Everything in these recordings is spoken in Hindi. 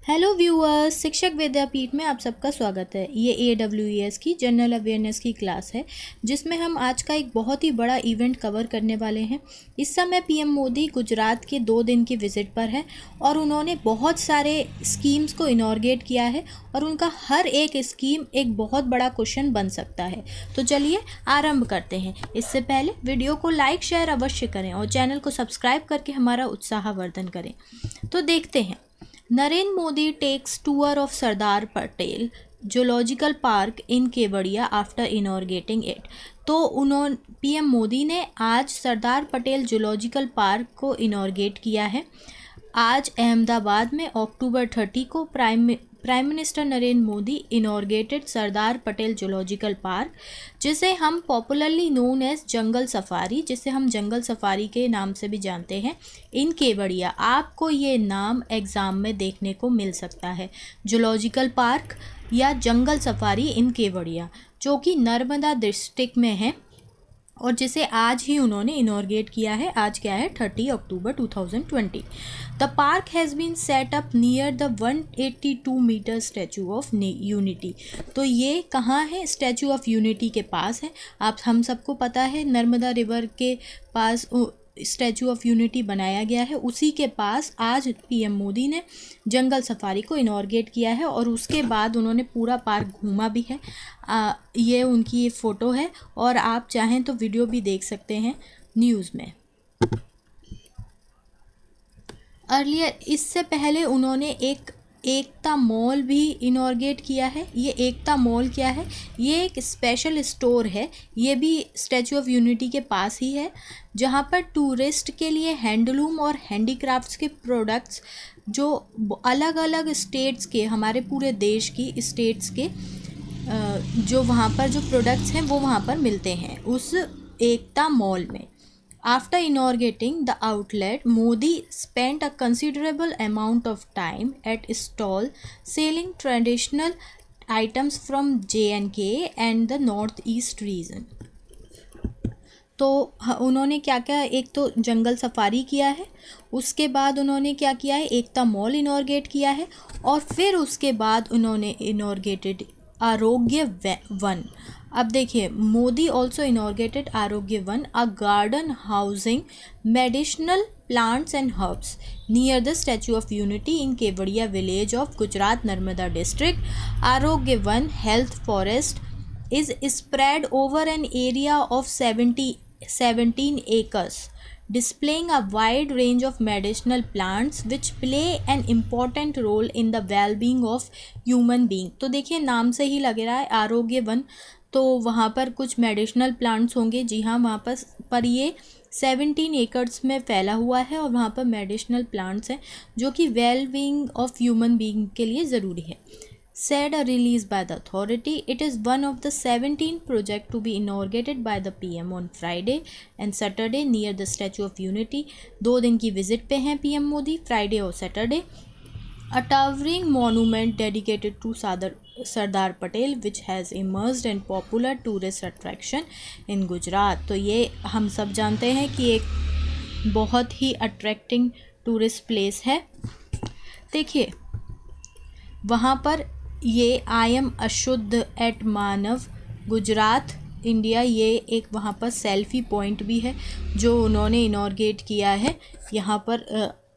हेलो व्यूअर्स, शिक्षक विद्यापीठ में आप सबका स्वागत है। ये AWES की जनरल अवेयरनेस की क्लास है जिसमें हम आज का एक बहुत ही बड़ा इवेंट कवर करने वाले हैं। इस समय पीएम मोदी गुजरात के 2 दिन की विज़िट पर है और उन्होंने बहुत सारे स्कीम्स को इनॉर्गेट किया है और उनका हर एक स्कीम एक बहुत बड़ा क्वेश्चन बन सकता है। तो चलिए आरंभ करते हैं। इससे पहले वीडियो को लाइक शेयर अवश्य करें और चैनल को सब्सक्राइब करके हमारा उत्साहवर्धन करें। तो देखते हैं। Narendra Modi takes tour of Sardar Patel zoological park in Kevadia after inaugurating it. तो उन्होंने पीएम मोदी ने आज सरदार पटेल जूलॉजिकल पार्क को इनॉर्गेट किया है। आज अहमदाबाद में अक्टूबर 30 को prime minister Narendra Modi inaugurated Sardar Patel zoological park, जिसे हम popularly known as jungle safari, जिसे हम जंगल सफारी के नाम से भी जानते हैं, इन केवड़िया। आपको ये नाम एग्ज़ाम में देखने को मिल सकता है, जूलॉजिकल पार्क या जंगल सफारी इन केवड़िया, जो कि नर्मदा डिस्ट्रिक्ट में है और जिसे आज ही उन्होंने इनॉर्गेट किया है। आज क्या है, 30 अक्टूबर 2020। The park has been set up near the 182 metre Statue of Unity. तो ये कहाँ है? स्टैचू ऑफ यूनिटी के पास है। हम सबको पता है नर्मदा रिवर के पास स्टैचू ऑफ यूनिटी बनाया गया है। उसी के पास आज पीएम मोदी ने जंगल सफारी को इनॉर्गेट किया है और उसके बाद उन्होंने पूरा पार्क घूमा भी है। ये उनकी फ़ोटो है और आप चाहें तो वीडियो भी देख सकते हैं न्यूज़ में। अर्लियर इससे पहले उन्होंने एक एकता मॉल भी इनॉर्गेट किया है। ये एकता मॉल क्या है? ये एक स्पेशल स्टोर है, ये भी स्टैचू ऑफ यूनिटी के पास ही है, जहाँ पर टूरिस्ट के लिए हैंडलूम और हैंडीक्राफ्ट्स के प्रोडक्ट्स जो अलग अलग स्टेट्स के, हमारे पूरे देश की स्टेट्स के जो वहाँ पर जो प्रोडक्ट्स हैं वो वहाँ पर मिलते हैं उस एकता मॉल में। After inaugurating the outlet, Modi spent a considerable amount of time at stall selling traditional items from J&K and the Northeast region. तो उन्होंने क्या क्या, एक तो जंगल सफारी किया है, उसके बाद उन्होंने क्या किया है, एकता मॉल इनॉर्गेट किया है और फिर उसके बाद उन्होंने इनॉर्गेटेड आरोग्य वन। अब देखिए, Modi also inaugurated Arogya Van, a garden housing medicinal plants and herbs near the statue of unity in Kevadia village of Gujarat Narmada district. Arogya Van health forest is spread over an area of 17 acres, displaying a wide range of medicinal plants which play an important role in the well-being of human being। तो देखिए, नाम से ही लग रहा है आरोग्य वन, तो वहाँ पर कुछ मेडिसिनल प्लांट्स होंगे। जी हाँ, वहाँ पर ये 17 एकड़्स में फैला हुआ है और वहाँ पर मेडिसिनल प्लांट्स हैं जो कि वेल-बीइंग ऑफ ह्यूमन बीइंग के लिए ज़रूरी है। Said a release by the authority, it is one of the 17 projects to be inaugurated by the PM on Friday and Saturday near the Statue of Unity। 2 दिन की विजिट पे हैं पीएम मोदी, फ्राइडे और Saturday. A towering monument dedicated to Sardar Patel which has emerged and popular tourist attraction in Gujarat। तो ये हम सब जानते हैं कि एक बहुत ही अट्रैक्टिंग टूरिस्ट प्लेस है। देखिए, वहाँ पर ये आई एम अशुद्ध एट मानव गुजरात इंडिया, ये एक वहाँ पर सेल्फ़ी पॉइंट भी है जो उन्होंने इनॉर्गेट किया है। यहाँ पर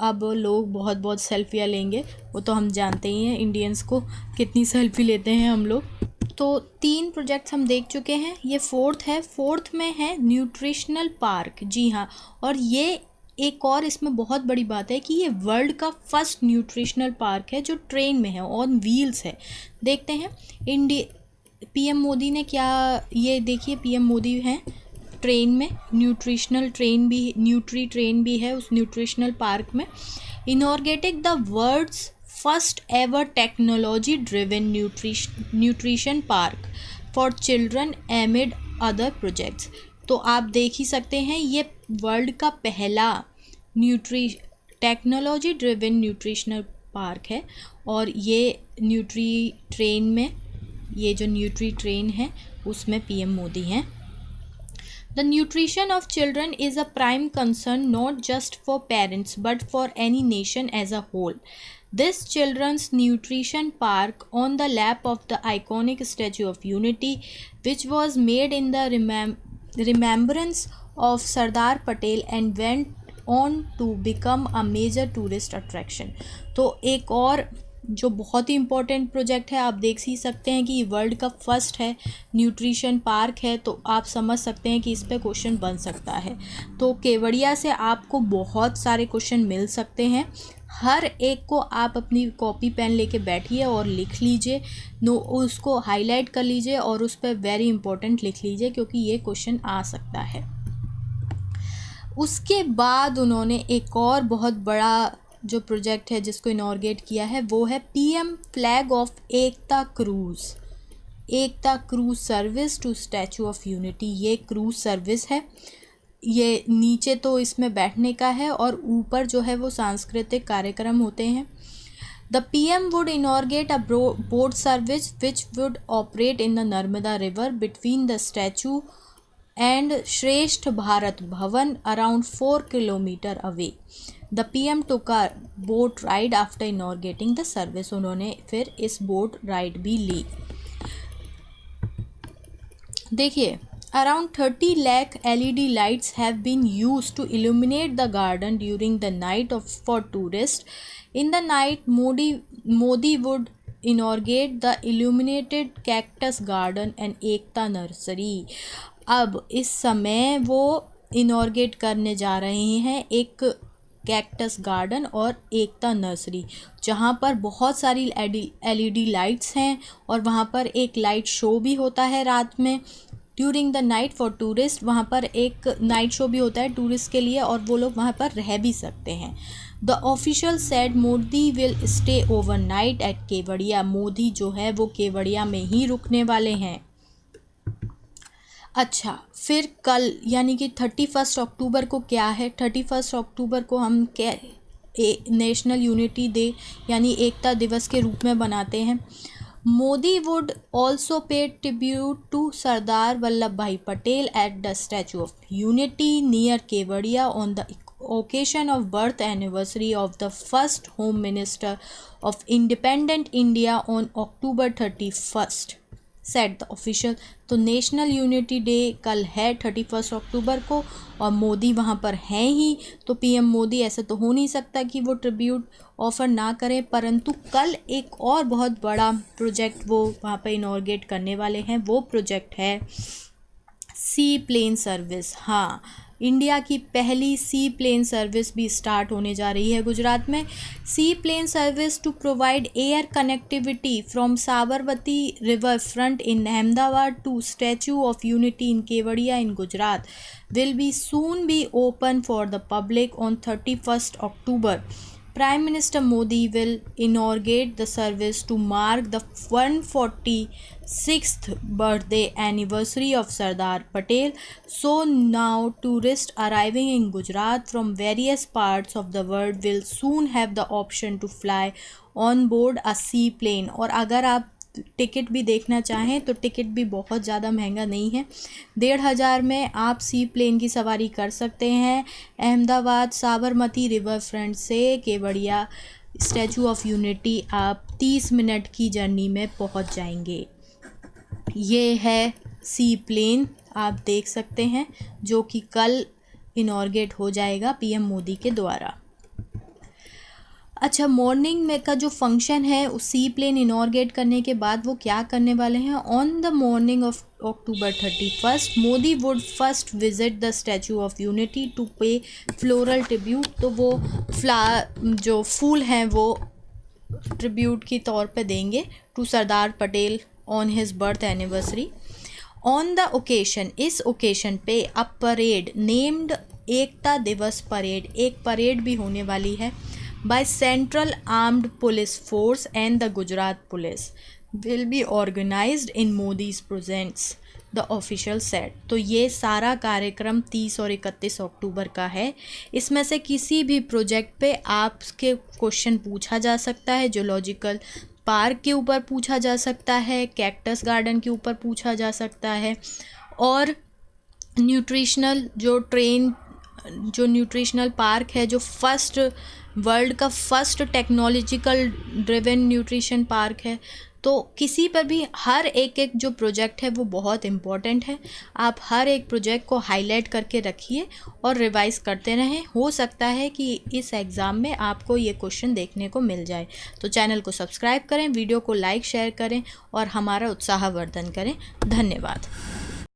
अब लोग बहुत बहुत सेल्फियाँ लेंगे, वो तो हम जानते ही हैं इंडियंस को कितनी सेल्फ़ी लेते हैं हम लोग। तो 3 प्रोजेक्ट्स हम देख चुके हैं, ये 4th है। 4th में है न्यूट्रिशनल पार्क। जी हाँ, और ये एक और इसमें बहुत बड़ी बात है कि ये वर्ल्ड का फर्स्ट न्यूट्रिशनल पार्क है जो ट्रेन में है, ऑन व्हील्स है। देखते हैं पीएम मोदी ने क्या, ये देखिए पीएम मोदी हैं ट्रेन में, न्यूट्रिशनल ट्रेन भी, न्यूट्री ट्रेन भी है उस न्यूट्रिशनल पार्क में। Inaugurating the world's first ever technology driven nutrition park for children amid other projects. तो आप देख ही सकते हैं, ये वर्ल्ड का पहला टेक्नोलॉजी ड्रिवन न्यूट्रिशनल पार्क है और ये न्यूट्री ट्रेन में, ये जो न्यूट्री ट्रेन है उसमें पीएम मोदी हैं। The nutrition of children is a prime concern not just for parents but for any nation as a whole. This children's nutrition park on the lap of the iconic Statue of Unity, which was made in the remembrance of Sardar Patel and went on to become a major tourist attraction। तो एक और जो बहुत ही इम्पोर्टेंट प्रोजेक्ट है, आप देख ही सकते हैं कि वर्ल्ड का फर्स्ट है, न्यूट्रिशन पार्क है, तो आप समझ सकते हैं कि इस पे क्वेश्चन बन सकता है। तो केवड़िया से आपको बहुत सारे क्वेश्चन मिल सकते हैं, हर एक को आप अपनी कॉपी पेन लेके बैठिए और लिख लीजिए, उसको हाईलाइट कर लीजिए और उस पर वेरी इंपॉर्टेंट लिख लीजिए, क्योंकि ये क्वेश्चन आ सकता है। उसके बाद उन्होंने एक और बहुत बड़ा जो प्रोजेक्ट है जिसको इनॉर्गेट किया है, वो है PM flag off Ekta cruise service to statue of Unity. ये क्रूज़ सर्विस है, ये नीचे तो इसमें बैठने का है और ऊपर जो है वो सांस्कृतिक कार्यक्रम होते हैं। The PM would inaugurate a boat service which would operate in the Narmada river between the statue and Shreshtha Bharat Bhavan around 4 kilometre away. The PM took a boat ride after inaugurating the service. उन्होंने फिर इस बोट राइड भी ली। देखिए, around 30 lakh LED lights have been used to illuminate the garden during the night for tourists. In the night, Modi would inaugurate the illuminated cactus garden and Ekta nursery. अब इस समय वो इनॉर्गेट करने जा रहे हैं एक कैक्टस गार्डन और एकता नर्सरी, जहाँ पर बहुत सारी LED लाइट्स हैं और वहाँ पर एक लाइट शो भी होता है रात में during the night for tourist. वहाँ पर एक नाइट शो भी होता है टूरिस्ट के लिए और वो लोग वहाँ पर रह भी सकते हैं। The official said Modi will stay overnight at Kevadia. Modi जो है वो केवड़िया में ही रुकने वाले हैं। अच्छा, फिर कल यानी कि 31 अक्टूबर को क्या है? 31 अक्टूबर को हम क्या नेशनल यूनिटी डे यानी एकता दिवस के रूप में बनाते हैं। Modi would also pay tribute to Sardar Vallabhbhai Patel at the statue of unity near Kevadia on the occasion of birth anniversary of the first home minister of independent India on October 31st, said the official। तो नेशनल यूनिटी डे कल है 31 अक्टूबर को और मोदी वहाँ पर हैं ही, तो पीएम मोदी ऐसा तो हो नहीं सकता कि वो ट्रिब्यूट ऑफ़र ना करें, परंतु कल एक और बहुत बड़ा प्रोजेक्ट वो वहाँ पर इनॉर्गेट करने वाले हैं। वो प्रोजेक्ट है सी प्लेन सर्विस। हाँ, इंडिया की पहली सी प्लेन सर्विस भी स्टार्ट होने जा रही है गुजरात में। Seaplane service to provide air connectivity from Sabarmati riverfront in Ahmedabad to statue of unity in Kevadia in Gujarat will be soon be open for the public on 31st October. Prime Minister Modi will inaugurate the service to mark the 146th birthday anniversary of Sardar Patel. So now tourists arriving in Gujarat from various parts of the world will soon have the option to fly on board a seaplane। और अगर आप टिकट भी देखना चाहें तो टिकट भी बहुत ज़्यादा महंगा नहीं है, 1500 में आप सी प्लेन की सवारी कर सकते हैं। अहमदाबाद साबरमती रिवर फ्रंट से केवड़िया स्टैचू ऑफ यूनिटी आप 30 मिनट की जर्नी में पहुंच जाएंगे। ये है सी प्लेन, आप देख सकते हैं, जो कि कल इनॉर्गेट हो जाएगा पीएम मोदी के द्वारा। अच्छा, मॉर्निंग में का जो फंक्शन है उस सी प्लेन इनॉर्गेट करने के बाद वो क्या करने वाले हैं? On the morning of October 31st Modi would first visit the statue of Unity to pay floral tribute. तो वो जो फूल हैं वो ट्रिब्यूट की तौर पे देंगे to Sardar Patel on his birth anniversary. On the occasion, इस ओकेशन पे अ परेड नेम्ड एकता दिवस परेड, एक परेड भी होने वाली है by Central Armed Police Force and the Gujarat Police will be organized in Modi's presence, the official said। तो ये सारा कार्यक्रम 30 और 31 अक्टूबर का है। इसमें से किसी भी प्रोजेक्ट पे आपके क्वेश्चन पूछा जा सकता है। जूलॉजिकल पार्क के ऊपर पूछा जा सकता है, कैक्टस गार्डन के ऊपर पूछा जा सकता है, और न्यूट्रिशनल पार्क है जो फर्स्ट वर्ल्ड का first technological driven nutrition park है। तो किसी पर भी हर एक जो प्रोजेक्ट है वो बहुत इम्पॉर्टेंट है। आप हर एक प्रोजेक्ट को हाईलाइट करके रखिए और रिवाइज करते रहें। हो सकता है कि इस एग्ज़ाम में आपको ये क्वेश्चन देखने को मिल जाए। तो चैनल को सब्सक्राइब करें, वीडियो को लाइक शेयर करें और हमारा उत्साहवर्धन करें। धन्यवाद।